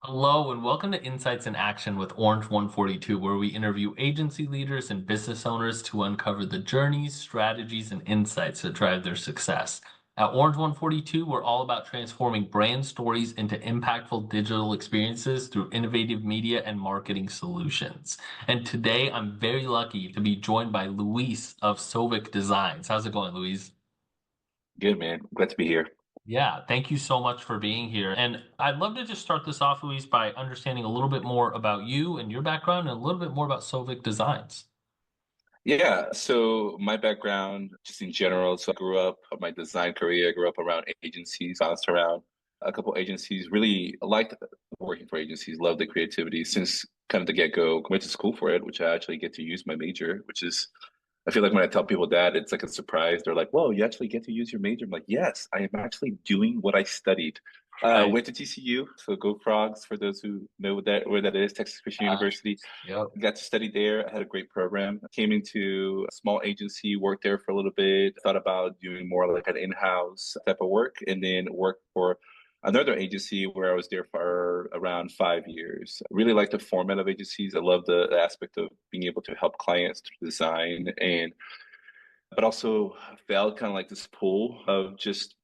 Hello and welcome to Insights in Action with Orange 142, where we interview agency leaders and business owners to uncover the journeys, strategies, and insights that drive their success. At Orange 142, we're all about transforming brand stories into impactful digital experiences through innovative media and marketing solutions. And today I'm very lucky to be joined by Luis of Sovic Designs. How's it going, Luis? Good, man. Glad to be here. Yeah, thank you so much for being here. And I'd love to just start this off, Luis, by understanding a little bit more about you and your background and a little bit more about Sovic Designs. Yeah, so my background, just in general, so I grew up, my design career, I grew up around agencies, bounced around a couple agencies, really liked working for agencies, loved the creativity since kind of the get-go. Went to school for it, which I actually get to use my major, which is, I feel like when I tell people that, it's like a surprise. They're like, whoa, you actually get to use your major? I'm like, yes, I am actually doing what I studied. Right. Went to TCU, so go Frogs for those who know where that is, Texas Christian Uh, University. yep. Got to study there. I had a great program. Came into a small agency, worked there for a little bit, thought about doing more like an in-house type of work, and then worked for another agency where I was there for around 5 years. I really like the format of agencies. I love the aspect of being able to help clients to design and but also felt kind of like this pull of just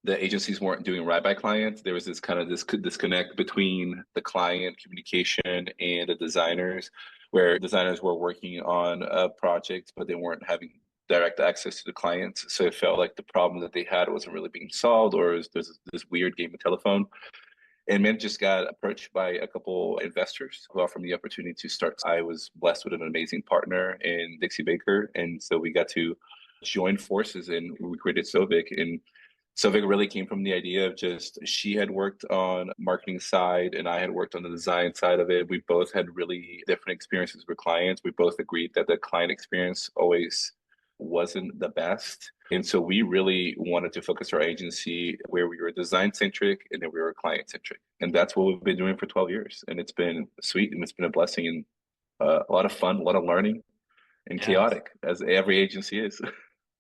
the agencies weren't doing right by clients. There was this kind of this disconnect between the client communication and the designers, where designers were working on a project, but they weren't having direct access to the clients. So it felt like the problem that they had wasn't really being solved, or there's this weird game of telephone. And man just got approached by a couple investors who offered me the opportunity to start. I was blessed with an amazing partner in Dixie Baker. And so we got to join forces and we created Sovic. And Sovic really came from the idea of just she had worked on marketing side and I had worked on the design side of it. We both had really different experiences with clients. We both agreed that the client experience always wasn't the best. And so we really wanted to focus our agency where we were design centric and then we were client centric. And that's what we've been doing for 12 years. And it's been sweet and it's been a blessing and a lot of fun, a lot of learning and Yeah. chaotic as every agency is.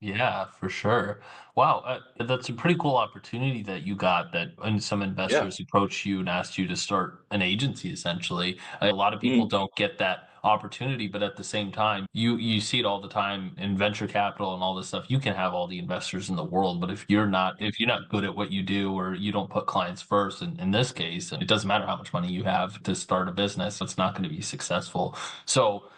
Yeah, for sure. Wow, that's a pretty cool opportunity that you got that and some Yeah. investors approached you and asked you to start an agency essentially. A lot of people Mm, don't get that opportunity, but at the same time, you see it all the time in venture capital and all this stuff. You can have all the investors in the world, but if you're not good at what you do or you don't put clients first, in this case, it doesn't matter how much money you have to start a business, it's not going to be successful. So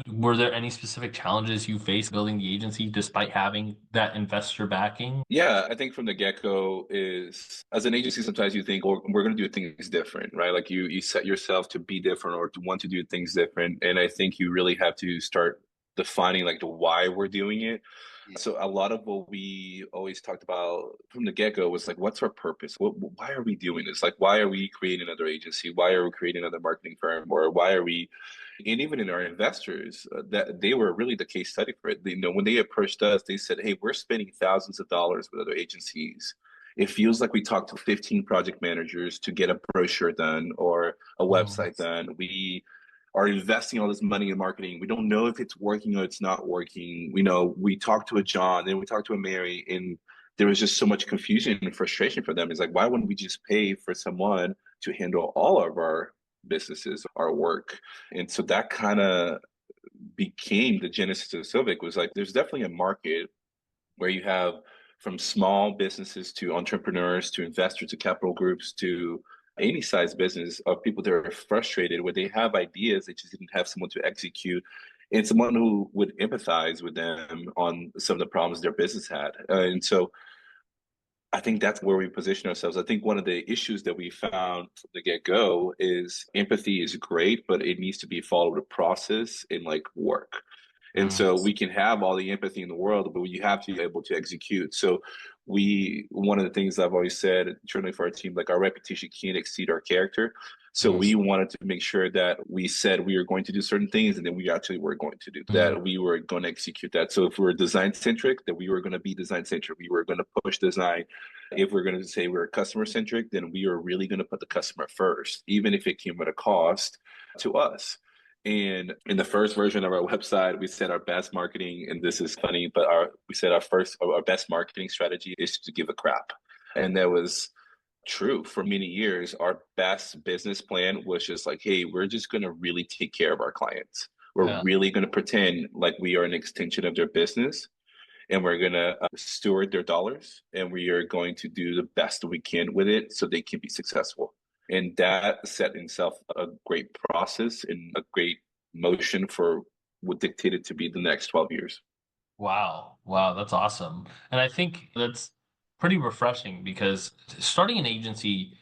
were there any specific challenges you faced building the agency despite having that investor backing? yeah, I think from the get-go is as an agency, sometimes you think, oh, we're going to do things different, right? Like you set yourself to be different or to want to do things different. And I think you really have to start defining like the why we're doing it. So a lot of what we always talked about from the get-go was like, what's our purpose? Why are we doing this? Like, why are we creating another agency? Why are we creating another marketing firm? Or why are we, and even in our investors, that they were really the case study for it. When they approached us, they said, hey, we're spending thousands of dollars with other agencies. It feels like we talked to 15 project managers to get a brochure done or a Mm. website done. We are investing all this money in marketing. We don't know if it's working or it's not working. We talked to a John, then we talked to a Mary, and there was just so much confusion and frustration for them. It's like, why wouldn't we just pay for someone to handle all of our businesses, our work? And so that kind of became the genesis of Civic was like, there's definitely a market where you have from small businesses to entrepreneurs to investors to capital groups to any size business of people that are frustrated where they have ideas, they just didn't have someone to execute and someone who would empathize with them on some of the problems their business had. And so I think that's where we position ourselves. I think one of the issues that we found from the get go is empathy is great, but it needs to be followed with process and like work. And Mm. so we can have all the empathy in the world, but you have to be able to execute. So one of the things I've always said internally for our team, like our reputation can't exceed our character. So Mm. we wanted to make sure that we said we were going to do certain things and then we actually were going to do Mm. that. We were going to execute that. So if we were design centric, then we were going to be design centric. We were going to push design. If we're going to say we're customer centric, then we are really going to put the customer first, even if it came at a cost to us. And in the first version of our website, we said our best marketing, and this is funny, but our we said our best marketing strategy is to give a crap. And that was true. For many years, our best business plan was just like, hey, we're just going to really take care of our clients. We're Yeah. really going to pretend like we are an extension of their business, and we're going to steward their dollars, and we are going to do the best we can with it so they can be successful. And that set in itself a great process and a great motion for what dictated to be the next 12 years. Wow. Wow, that's awesome. And I think that's pretty refreshing because starting an agency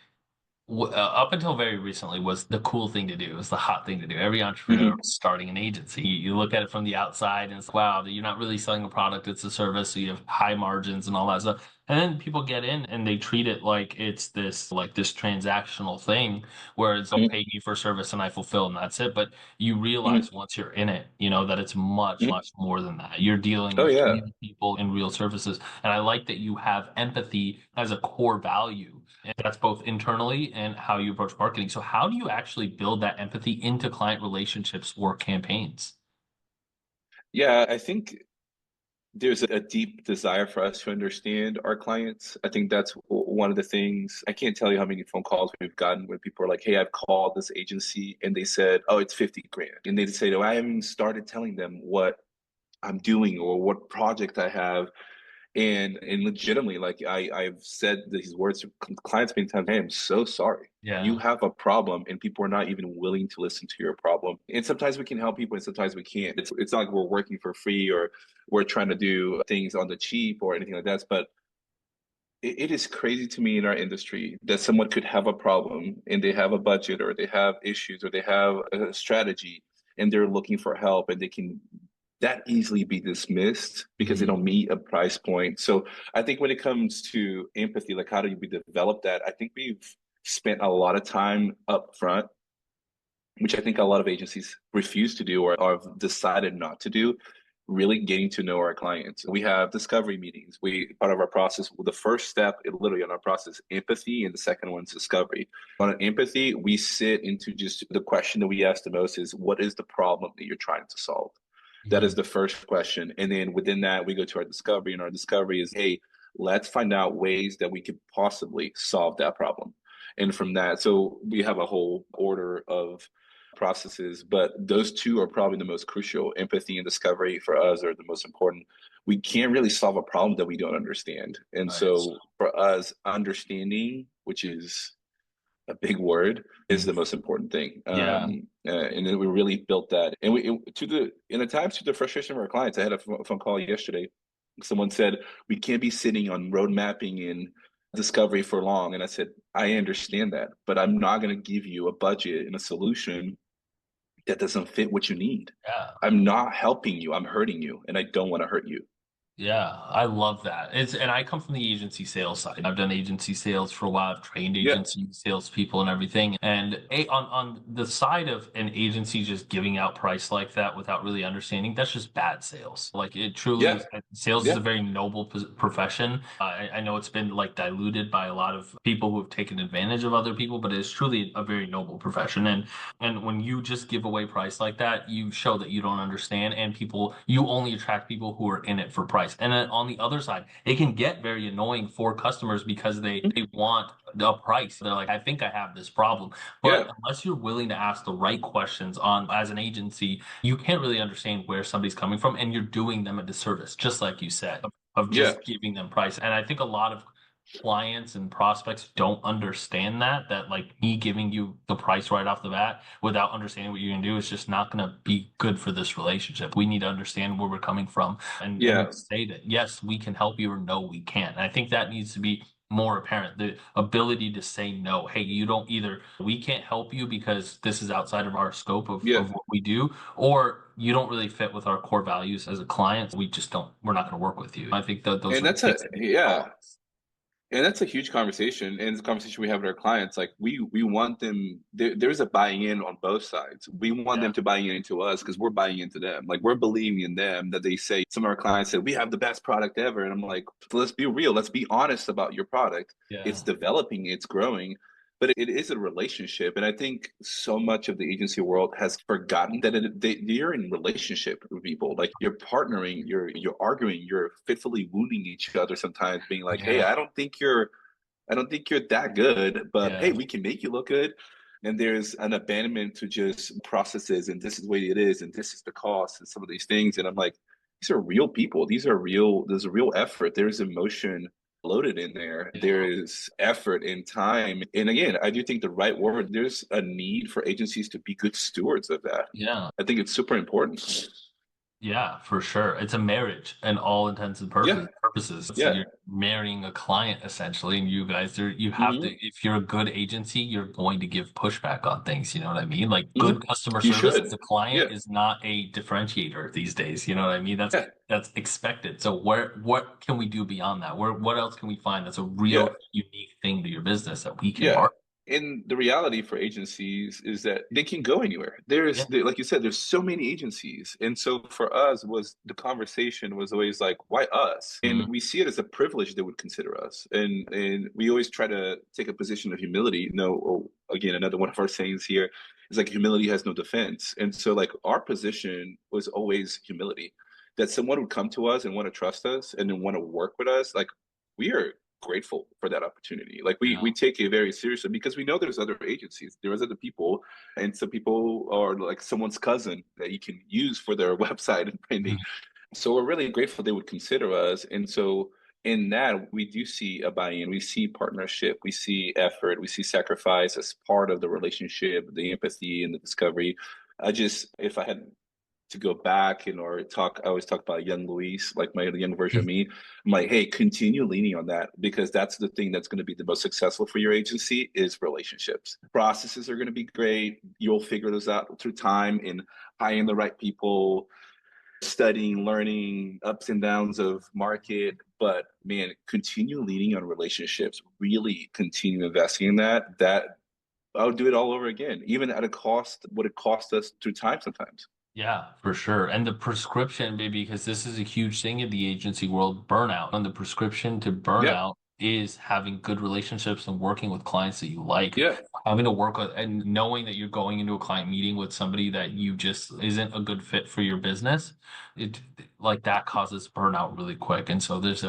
up until very recently was the cool thing to do. It was the hot thing to do. Every entrepreneur Hmm. was starting an agency. You look at it from the outside and it's wow, you're not really selling a product, it's a service, so you have high margins and all that stuff. And then people get in and they treat it like this transactional thing where it's they'll pay me for service and I fulfill and that's it. But you Hmm. realize once you're in it, that it's much, Hmm. much more than that. You're dealing Oh with yeah. real people and real services. And I like that you have empathy as a core value. And that's both internally and how you approach marketing. So how do you actually build that empathy into client relationships or campaigns? Yeah, I think there's a deep desire for us to understand our clients. I think that's one of the things. I can't tell you how many phone calls we've gotten where people are like, "Hey, I've called this agency and they said, oh, it's 50 grand." And they say, "Oh, I haven't started telling them what I'm doing or what project I have." And legitimately, like I've said these words to clients many times. Hey, I'm so sorry. You Yeah. have a problem, and people are not even willing to listen to your problem. And sometimes we can help people, and sometimes we can't. It's not like we're working for free or we're trying to do things on the cheap or anything like that. But it is crazy to me in our industry that someone could have a problem and they have a budget or they have issues or they have a strategy and they're looking for help and they can that easily be dismissed because they Mhm. don't meet a price point. So I think when it comes to empathy, like how do we develop that? I think we've spent a lot of time up front, which I think a lot of agencies refuse to do or have decided not to do, really getting to know our clients. We have discovery meetings. We part of our process, well, the first step literally on our process, empathy, and the second one's discovery. On an empathy, we sit into just the question that we ask the most is what is the problem that you're trying to solve? That is Mhm. the first question. And then within that, we go to our discovery, and our discovery is, hey, let's find out ways that we could possibly solve that problem. And from that, so we have a whole order of processes, but those two are probably the most crucial. Empathy and discovery for us are the most important. We can't really solve a problem that we don't understand. And Right. so for us, understanding, which is a big word, is Mhm. the most important thing. Yeah. And then we really built that. And to the in the times to the frustration of our clients. I had a phone call yesterday. Someone said we can't be sitting on road mapping and discovery for long. And I said, I understand that, but I'm not going to give you a budget and a solution that doesn't fit what you need. Yeah. I'm not helping you. I'm hurting you, and I don't want to hurt you. Yeah, I love that. And I come from the agency sales side. I've done agency sales for a while. I've trained Yeah, agency salespeople and everything. And on the side of an agency just giving out price like that without really understanding, that's just bad sales. Like it truly yeah, is. Sales is yeah, a very noble profession. I know it's been like diluted by a lot of people who have taken advantage of other people, but it's truly a very noble profession. And when you just give away price like that, you show that you don't understand, and you only attract people who are in it for price. And then on the other side, it can get very annoying for customers because they want the price. They're like, I think I have this problem. But yeah, unless you're willing to ask the right questions on as an agency, you can't really understand where somebody's coming from, and you're doing them a disservice, just like you said, of yeah. just giving them price. And I think a lot of clients and prospects don't understand that like me giving you the price right off the bat without understanding what you're going to do is just not going to be good for this relationship. We need to understand where we're coming from and Yeah. say that yes, we can help you or no, we can't. And I think that needs to be more apparent. The ability to say no. Hey, you don't either. We can't help you because this is outside of our scope Yeah. of what we do, or you don't really fit with our core values as a client. We just don't, we're not going to work with you. I think that those And are that's a basic yeah. qualities. And that's a huge conversation. And it's a conversation we have with our clients. Like we want them there's a buying in on both sides. We want Yeah. them to buy into us because we're buying into them. Like we're believing in them that they say some of our clients said, we have the best product ever. And I'm like, let's be real, let's be honest about your product. It's Yeah. developing, it's growing. But it is a relationship. And I think so much of the agency world has forgotten that you're in relationship with people. Like you're partnering, you're arguing, you're fitfully wounding each other sometimes, being like, hey, Yeah. I don't think you're I don't think you're that good, but hey, Yeah. we can make you look good. And there's an abandonment to just processes, and this is the way it is, and this is the cost, and some of these things. And I'm like, these are real people. These are real. There's a real effort. There's emotion loaded in there. There Yeah. is effort and time. And again, I do think the right word, there's a need for agencies to be good stewards of that. Yeah. I think it's super important. Yeah, for sure. It's a marriage in all intents and Yeah. purposes. So Yeah. you're marrying a client essentially, and you guys are you have to, Hmm. if you're a good agency, you're going to give pushback on things, you know what I mean? Like Hmm. good customer You service as should. a client Yeah. is not a differentiator these days, you know what I mean? That's Yeah. that's expected. So what can we do beyond that? What else can we find that's a Yeah. real unique thing to your business that we can Yeah. market? And the reality for agencies is that they can go anywhere. Yeah. Like you said, there's so many agencies. And so for us was the conversation was always like, why us? And Mhm. we see it as a privilege they would consider us. And we always try to take a position of humility. No, oh, again, another one of our sayings here is like humility has no defense. And so like our position was always humility. That someone would come to us and want to trust us and then want to work with us. Like we are grateful for that opportunity. Like Yeah. we take it very seriously because we know there's other agencies, there's other people, and some people are like someone's cousin that you can use for their website and branding. Mhm. So we're really grateful they would consider us. And so in that, we do see a buy-in, we see partnership, we see effort, we see sacrifice as part of the relationship, the empathy and the discovery. I just, if I had to go back and or talk, I always talk about young Luis, like my young version of me. I'm like, hey, continue leaning on that because that's the thing that's going to be the most successful for your agency is relationships. Processes are going to be great. You'll figure those out through time and hiring the right people, studying, learning ups and downs of market. But man, continue leaning on relationships, really continue investing in that. That I would do it all over again, even at a cost, what it cost us through time sometimes. Yeah, for sure. And the prescription, baby, because this is a huge thing in the agency world, burnout. And the prescription to Yeah. burnout is having good relationships and working with clients that you like, Yeah. having to work with and knowing that you're going into a client meeting with somebody that you just isn't a good fit for your business. It like that causes burnout really quick. And so there is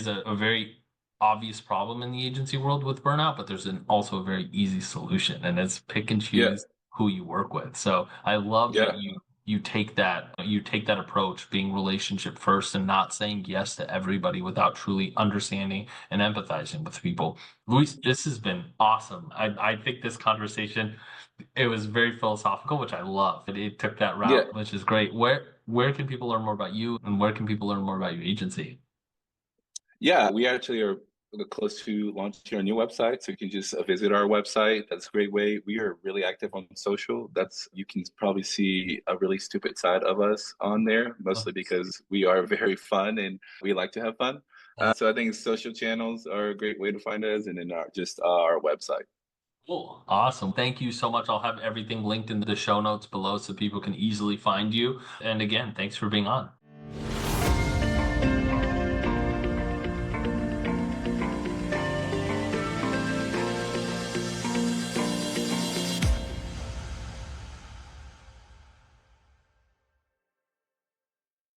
a very obvious problem in the agency world with burnout, but there's also a very easy solution, and it's pick and Yeah. choose who you work with. So I love that Yeah. you take that approach, being relationship first and not saying yes to everybody without truly understanding and empathizing with people. Luis, this has been awesome. I think this conversation, it was very philosophical, which I love. It took that Yeah. route, which is great. Where can people learn more about you and where can people learn more about your agency? Yeah. We actually are close to launching our new website. So you can just visit our website. That's a great way. We are really active on social. That's, you can probably see a really stupid side of us on there, mostly because we are very fun and we like to have fun. So I think social channels are a great way to find us and then our website. Cool. Awesome. Thank you so much. I'll have everything linked in the show notes below so people can easily find you. And again, thanks for being on.